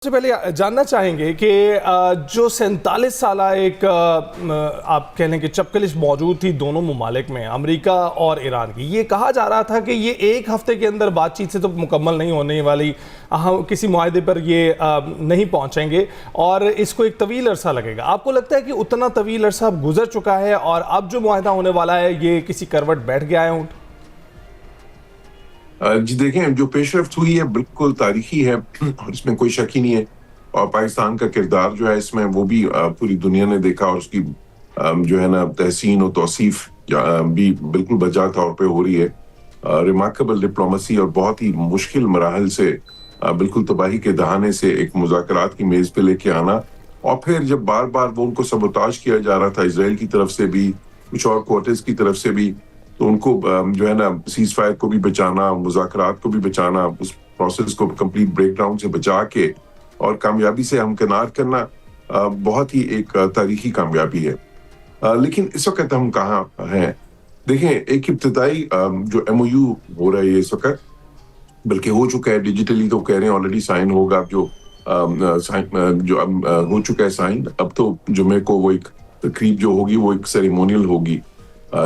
سے پہلے جاننا چاہیں گے کہ جو 47 سالہ ایک آپ کہہ لیں کہ چپکلش موجود تھی دونوں ممالک میں، امریکہ اور ایران کی، یہ کہا جا رہا تھا کہ یہ ایک ہفتے کے اندر بات چیت سے تو مکمل نہیں ہونے والی، کسی معاہدے پر یہ نہیں پہنچیں گے اور اس کو ایک طویل عرصہ لگے گا۔ آپ کو لگتا ہے کہ اتنا طویل عرصہ اب گزر چکا ہے اور اب جو معاہدہ ہونے والا ہے یہ کسی کروٹ بیٹھ گیا ہے اونٹ؟ جی دیکھیں، جو پیش رفت ہوئی ہے بالکل تاریخی ہے اور اس میں کوئی شک ہی نہیں ہے، اور پاکستان کا کردار جو ہے اس میں وہ بھی پوری دنیا نے دیکھا، اور اس کی جو ہے نا تحسین و توصیف بھی بالکل بجا طور پہ ہو رہی ہے۔ ریمارکیبل ڈپلومیسی اور بہت ہی مشکل مراحل سے بالکل تباہی کے دہانے سے ایک مذاکرات کی میز پہ لے کے آنا، اور پھر جب بار بار وہ ان کو سبوتاژ کیا جا رہا تھا اسرائیل کی طرف سے بھی، کچھ اور کوارٹرز کی طرف سے بھی، تو ان کو جو ہے نا سیز فائر کو بھی بچانا، مذاکرات کو بھی بچانا، اس پروسیس کو کمپلیٹ بریک ڈاؤن سے بچا کے اور کامیابی سے ہمکنار کرنا بہت ہی ایک تاریخی کامیابی ہے۔ لیکن اس وقت ہم کہاں ہیں؟ دیکھیں، ایک ابتدائی جو ایم او یو ہو رہا ہے اس وقت، بلکہ ہو چکا ہے ڈیجیٹلی، تو کہہ رہے ہیں آلریڈی سائن ہوگا، جو ہو چکا ہے سائن۔ اب تو جمعے کو وہ ایک تقریب جو ہوگی وہ ایک سیریمونیل ہوگی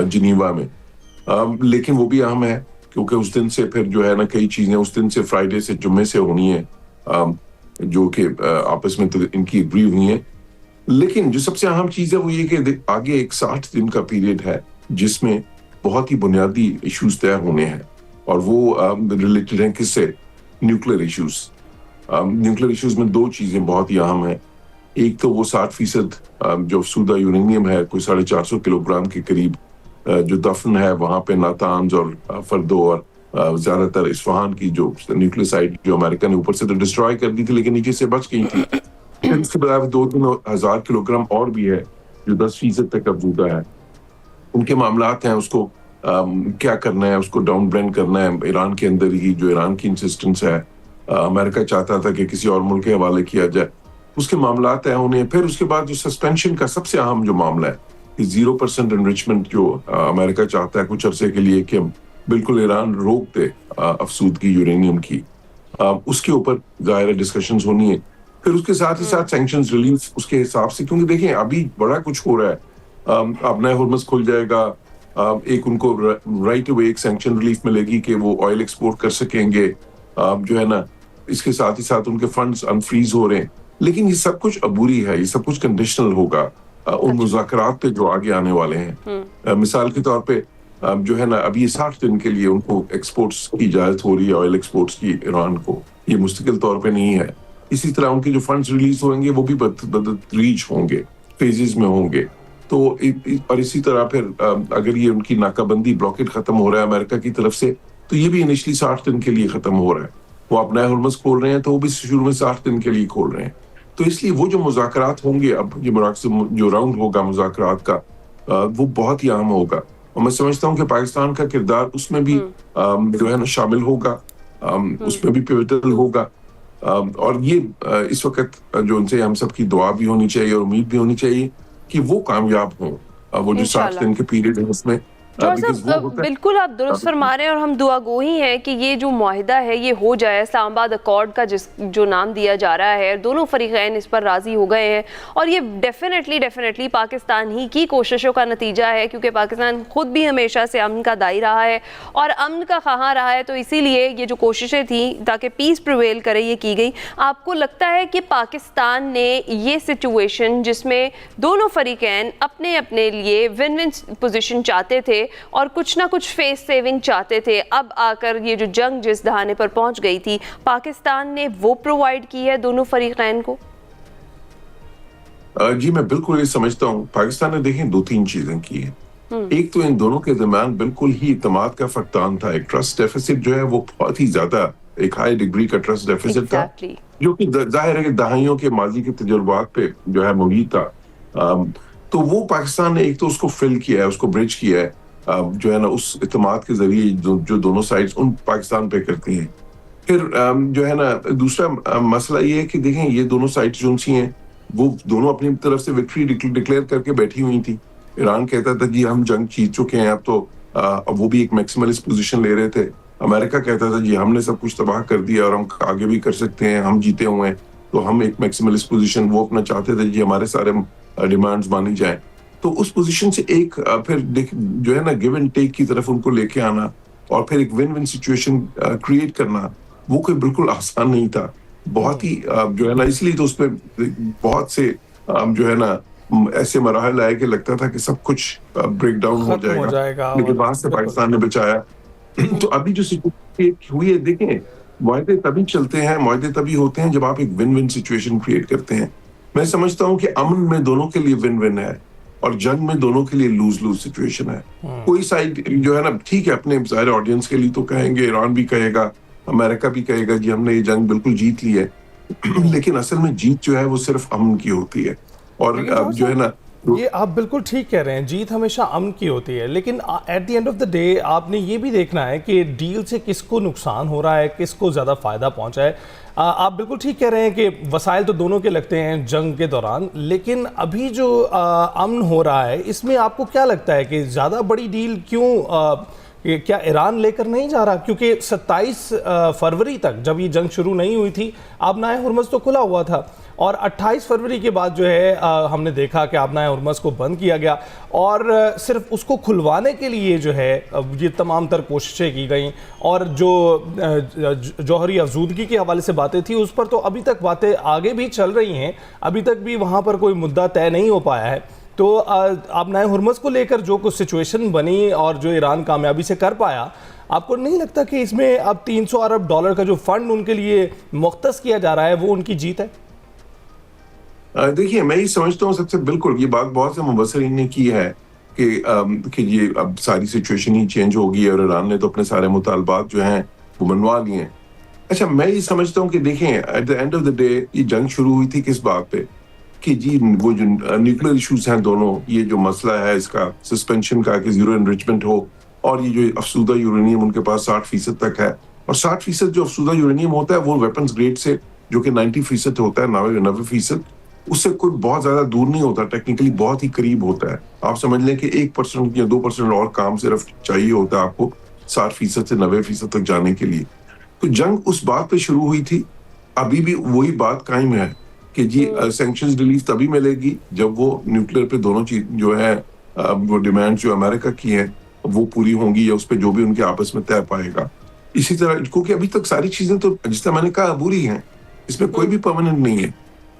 جنیوا میں، لیکن وہ بھی اہم ہے کیونکہ اس دن سے پھر جو ہے نا کئی چیزیں اس دن سے فرائیڈے سے جمعے سے ہونی ہیں، جو کہ آپس میں ان کی اگری ہوئی ہیں۔ لیکن جو سب سے اہم چیز ہے وہ یہ کہ آگے ایک 60 دن کا پیریڈ ہے جس میں بہت ہی بنیادی ایشوز طے ہونے ہیں، اور وہ ریلیٹڈ ہیں کس سے؟ Nuclear issues. نیوکلیر ایشوز میں دو چیزیں بہت ہی اہم ہیں۔ ایک تو وہ 60% جو افسودہ یورینیم ہے، کوئی 450 کلو گرام کے قریب جو دفن ہے وہاں پہ ناتانز اور فردو اور زیادہ تر اصفہان کی جو نیوکلیر سائٹ جو امریکہ نے اوپر سے تو ڈسٹرائے کر دی تھی لیکن نیچے سے بچ گئی تھی۔ پھر اس کے بعد 2,000 کلو گرام اور بھی ہے جو 10% تک افزودہ ہے۔ ان کے معاملات ہیں، اس کو کیا کرنا ہے، اس کو ڈاؤن بلینڈ کرنا ہے ایران کے اندر ہی، جو ایران کی انسسٹنس ہے، امریکہ چاہتا تھا کہ کسی اور ملک کے حوالے کیا جائے، اس کے معاملات ہیں انہیں۔ پھر اس کے بعد جو سسپینشن کا سب سے اہم جو معاملہ ہے کہ 0% انریچمنٹ جو امریکہ چاہتا ہے کچھ عرصے کے لیے کہ بالکل ایران روک دے افسودگی یورینیم کی، اس کے اوپر ظاہر ڈسکشنز ہونی ہے۔ پھر اس کے ساتھ ہی ساتھ سینکشنز ریلیف اس کے حساب سے، کیونکہ دیکھیں ابھی بڑا کچھ ہو رہا ہے، اب نئے ہرمز کھل جائے گا، ایک ان کو رائٹ اوے ایک سینکشن ریلیف ملے گی کہ وہ آئل ایکسپورٹ کر سکیں گے، جو ہے نا اس کے ساتھ ہی ساتھ ان کے فنڈز انفریز ہو رہے ہیں، لیکن یہ سب کچھ عبوری ہے، یہ سب کچھ کنڈیشنل ہوگا ان مذاکرات پہ جو آگے آنے والے ہیں۔ مثال کے طور پہ جو ہے نا اب یہ 60 دن کے لیے ان کو ایکسپورٹس کی اجازت ہو رہی ہے، آئل ایکسپورٹس کی ایران کو، یہ مستقل طور پہ نہیں ہے۔ اسی طرح ان کے جو فنڈز ریلیز ہوئیں گے وہ بھی بتدریج ہوں گے، فیزز میں ہوں گے، تو اور اسی طرح پھر اگر یہ ان کی ناکہ بندی بلاکیڈ ختم ہو رہا ہے امریکہ کی طرف سے، تو یہ بھی انیشلی 60 دن کے لیے ختم ہو رہا ہے۔ وہ اب نئے ہرمز کھول رہے ہیں تو وہ بھی شروع میں 60 دن کے لیے کھول رہے ہیں، تو اس لیے وہ جو مذاکرات ہوں گے، اب یہ جو راؤنڈ ہوگا مذاکرات کا، وہ بہت ہی اہم ہوگا، اور میں سمجھتا ہوں کہ پاکستان کا کردار اس میں بھی جو ہے نا شامل ہوگا، اس میں بھی پیوٹل ہوگا، اور یہ اس وقت جو ان سے ہم سب کی دعا بھی ہونی چاہیے اور امید بھی ہونی چاہیے کہ وہ کامیاب ہوں، وہ جو 60 دن کے پیریڈ ہے اس میں۔ بالکل آپ درست فرما رہے ہیں، اور ہم دعا گو ہی ہیں کہ یہ جو معاہدہ ہے یہ ہو جائے، اسلام آباد اکارڈ کا جو نام دیا جا رہا ہے، دونوں فریقین اس پر راضی ہو گئے ہیں، اور یہ ڈیفینیٹلی پاکستان ہی کی کوششوں کا نتیجہ ہے، کیونکہ پاکستان خود بھی ہمیشہ سے امن کا دائی رہا ہے اور امن کا خواہاں رہا ہے، تو اسی لیے یہ جو کوششیں تھیں تاکہ پیس پریویل کرے یہ کی گئی۔ آپ کو لگتا ہے کہ پاکستان نے یہ سچویشن جس میں دونوں فریقین اپنے اپنے لیے ون ون پوزیشن چاہتے تھے اور کچھ نہ کچھ فیس سیونگ چاہتے تھے، اب آ کر یہ جو جنگ جس دہانے پر پہنچ گئی تھی، پاکستان نے وہ پرووائڈ کی ہے دونوں فریقین کو؟ جی میں بالکل یہ سمجھتا ہوں پاکستان نے دیکھیں 2-3 چیزیں کی ہیں۔ ایک تو ان دونوں کے درمیان بالکل ہی اعتماد کا فقدان تھا، ایک ٹرسٹ ڈیفیسٹ جو ہے وہ بہت ہی زیادہ ایک ہائی ڈگری کا ٹرسٹ ڈیفیسٹ تھا، جو کہ ظاہر ہے کہ دہائیوں کے ماضی کے تجربات پہ جو ہے مبنی تھا، تو وہ پاکستان نے ایک تو اس کو فل کیا ہے، اس کو برج کیا ہے، جو ہے نا اس اعتماد کے ذریعے جو دونوں سائڈز ان پاکستان پہ کرتی ہیں۔ پھر جو ہے نا دوسرا مسئلہ یہ ہے کہ دیکھیں یہ دونوں سائڈز جو سی ہیں وہ دونوں اپنی طرف سے وکٹری ڈکلیئر کر کے بیٹھی ہوئی تھی۔ ایران کہتا تھا جی ہم جنگ جیت چکے ہیں اب تو، اب وہ بھی ایک میکسیملسٹ پوزیشن لے رہے تھے۔ امریکہ کہتا تھا جی ہم نے سب کچھ تباہ کر دیا اور ہم آگے بھی کر سکتے ہیں، ہم جیتے ہوئے ہیں۔ تو ہم ایک میکسیملسٹ پوزیشن وہ اپنا چاہتے تھے کہ ہمارے سارے ڈیمانڈز مانی جائیں. تو اس پوزیشن سے ایک پھر جو ہے نا گیو اینڈ ٹیک کی طرف ان کو لے کے آنا اور پھر ایک ون ون سچویشن کریٹ کرنا, وہ کوئی بالکل آسان نہیں تھا. بہت ہی جو ہے نا, اس لیے تو اس پہ بہت سے جو ہے نا ایسے مراحل آئے کہ لگتا تھا کہ سب کچھ بریک ڈاؤن ہو جائے گا, لیکن بعد سے پاکستان نے بچایا. تو ابھی جو سچویشن ہوئی ہے, دیکھیں معاہدے تبھی چلتے ہیں, معاہدے تبھی ہوتے ہیں جب آپ ایک ون ون سچویشن کریٹ کرتے ہیں. میں سمجھتا ہوں کہ امن میں دونوں کے لیے ون ون ہے اور جنگ میں دونوں کے لیے لوز لوز سچویشن ہے. کوئی سائڈ جو ہے نا ٹھیک ہے اپنے ظاہر آڈینس کے لیے تو کہیں گے, ایران بھی کہے گا, امریکہ بھی کہے گا جی ہم نے یہ جنگ بالکل جیت لی ہے, لیکن اصل میں جیت جو ہے وہ صرف امن کی ہوتی ہے. اور جو ہے نا یہ آپ بالکل ٹھیک کہہ رہے ہیں, جیت ہمیشہ امن کی ہوتی ہے, لیکن at the end of the day آپ نے یہ بھی دیکھنا ہے کہ ڈیل سے کس کو نقصان ہو رہا ہے, کس کو زیادہ فائدہ پہنچا ہے. آپ بالکل ٹھیک کہہ رہے ہیں کہ وسائل تو دونوں کے لگتے ہیں جنگ کے دوران, لیکن ابھی جو امن ہو رہا ہے اس میں آپ کو کیا لگتا ہے کہ زیادہ بڑی ڈیل کیوں کیا ایران لے کر نہیں جا رہا؟ کیونکہ 27 فروری تک جب یہ جنگ شروع نہیں ہوئی تھی آبنائے ہرمز تو کھلا ہوا تھا, اور 28 فروری کے بعد جو ہے ہم نے دیکھا کہ آبنائے ہرمز کو بند کیا گیا, اور صرف اس کو کھلوانے کے لیے جو ہے یہ تمام تر کوششیں کی گئیں, اور جو جوہری افزودگی کے حوالے سے باتیں تھیں اس پر تو ابھی تک باتیں آگے بھی چل رہی ہیں, ابھی تک بھی وہاں پر کوئی مدعا طے نہیں ہو پایا ہے. تو آبنائے ہرمز کو لے کر جو کچھ سچویشن بنی اور جو ایران کامیابی سے کر پایا, آپ کو نہیں لگتا کہ اس میں اب $300 ارب کا جو فنڈ ان کے لیے مختص کیا جا رہا ہے وہ ان کی جیت ہے؟ دیکھیے میں یہ سمجھتا ہوں سب سے بالکل یہ بات بہت سے مبصرین نے کی ہے کہ یہ اب ساری سچویشن ہی چینج ہوگی اور ایران نے تو اپنے سارے مطالبات جو ہیں وہ منوا لیے ہیں. اچھا میں یہ سمجھتا ہوں کہ دیکھیں at the end of the day یہ جنگ شروع ہوئی تھی کس بات پہ کہ جی وہ جو نیوکلیر ایشوز ہیں دونوں, یہ جو مسئلہ ہے اس کا سسپینشن کا کہ زیرو انرچمنٹ ہو, اور یہ جو افسودہ یورینیم ان کے پاس 60% تک ہے, اور 60% جو افسودہ یورینیم ہوتا ہے وہ ویپنز گریڈ سے جو کہ 90% ہوتا ہے, 90% اس سے کوئی بہت زیادہ دور نہیں ہوتا, ٹیکنیکلی بہت ہی قریب ہوتا ہے. آپ سمجھ لیں کہ 1% یا 2% اور کام صرف چاہیے ہوتا ہے آپ کو 60% سے 90% تک جانے کے لیے. تو جنگ اس بات پہ شروع ہوئی تھی, ابھی بھی وہی بات قائم ہے کہ جی سینکشنز ریلیف تبھی ملے گی جب وہ نیوکلیر پہ دونوں چیز جو ہے وہ ڈیمانڈ جو امریکہ کی ہیں وہ پوری ہوں گی, یا اس پہ جو بھی ان کے آپس میں طے پائے گا. اسی طرح کیونکہ ابھی تک ساری چیزیں تو جس طرح میں نے کہا عبوری ہیں, اس میں کوئی بھی پرماننٹ نہیں ہے.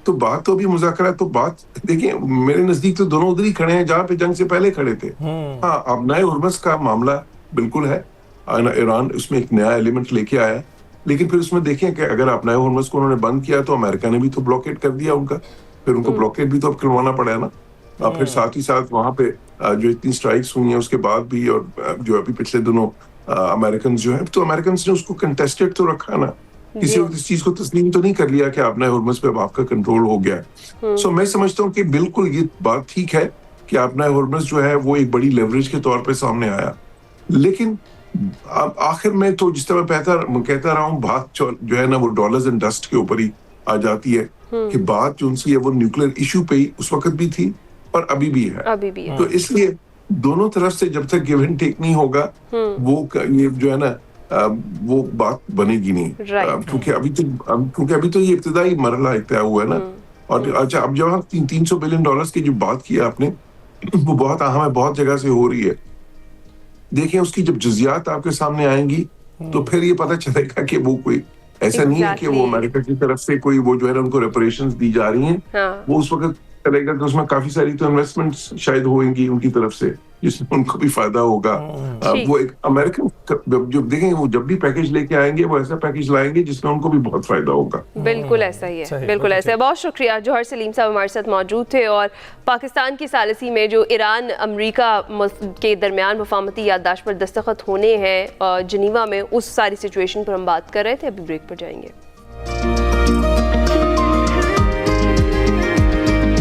تو بات تو ابھی مذاکرات, تو بات دیکھیں میرے نزدیک تو دونوں ادھر ہی کھڑے ہیں جہاں پہ جنگ سے پہلے کھڑے تھے. ہاں آبنائے ہرمز کا معاملہ بالکل ہے, ایران اس میں ایک نیا ایلیمنٹ لے کے آیا, لیکن پھر اس میں دیکھیں کہ اگر آبنائے ہرمز کو انہوں نے بند کیا تو امریکہ نے بھی تو بلاکیٹ کر دیا ان کا, پھر ان کو بلاکیٹ بھی تو اب کروانا پڑا نا. پھر ساتھ ہی ساتھ وہاں پہ جو اتنی سٹرائکس ہوئی ہیں اس کے بعد بھی, اور جو ابھی پچھلے دنوں امریکنز جو ہیں, تو امریکنز نے اس کو کنٹیسٹڈ تو رکھا نا, کسی وقت اس چیز کو تسلیم تو نہیں کر لیا کہ آبنائے ہرمز پہ اب آپ کا کنٹرول ہو گیا ہے. سو میں سمجھتا ہوں کہ بالکل یہ بات ٹھیک ہے کہ آبنائے ہرمز جو ہے وہ ایک بڑی لیوریج کے طور پہ سامنے آیا, لیکن اب آخر میں تو جس طرح میں کہتا رہا ہوں بات جو ہے نا وہ ڈالرز اینڈ ڈسٹ کے اوپر ہی آ جاتی ہے کہ بات جو ان سے وہ نیوکلیر ایشو پہ ہی اس وقت بھی تھی اور ابھی بھی ہے. تو اس لیے دونوں طرف سے جب تک گیو اینڈ ٹیک نہیں ہوگا وہ یہ جو ہے نا وہ بات بنے گی نہیں, کیونکہ ابھی تو یہ ابتدائی مرحلہ طے ہوا ہے نا. اور اچھا اب جب $300 بلین کی جو بات کیا آپ نے وہ بہت اہم ہے, بہت جگہ سے ہو رہی ہے. دیکھیں اس کی جب جزیات آپ کے سامنے آئیں گی تو پھر یہ پتہ چلے گا کہ وہ کوئی ایسا نہیں ہے کہ وہ امریکہ کی طرف سے کوئی وہ جو ہے نا ان کو ریپریشنز دی جا رہی ہیں, وہ اس وقت چلے گا کہ اس میں کافی ساری تو انویسٹمنٹ شاید ہوئیں گی ان کی طرف سے جس میں ان کو بھی فائدہ ہوگا. وہ ایک امریکن جب دیکھیں وہ جب بھی پیکیج لے کے آئیں گے وہ ایسا پیکیج لائیں گے جس میں ان کو بھی بہت فائدہ ہوگا. بالکل ایسا ہی ہے, بالکل ایسا ہے. بہت شکریہ جوہر سلیم صاحب ہمارے ساتھ موجود تھے, اور پاکستان کی ثالثی میں جو ایران امریکہ کے درمیان مفاہمتی یادداشت پر دستخط ہونے ہیں جنیوا میں, اس ساری سچویشن پر ہم بات کر رہے تھے. ابھی بریک پر جائیں گے.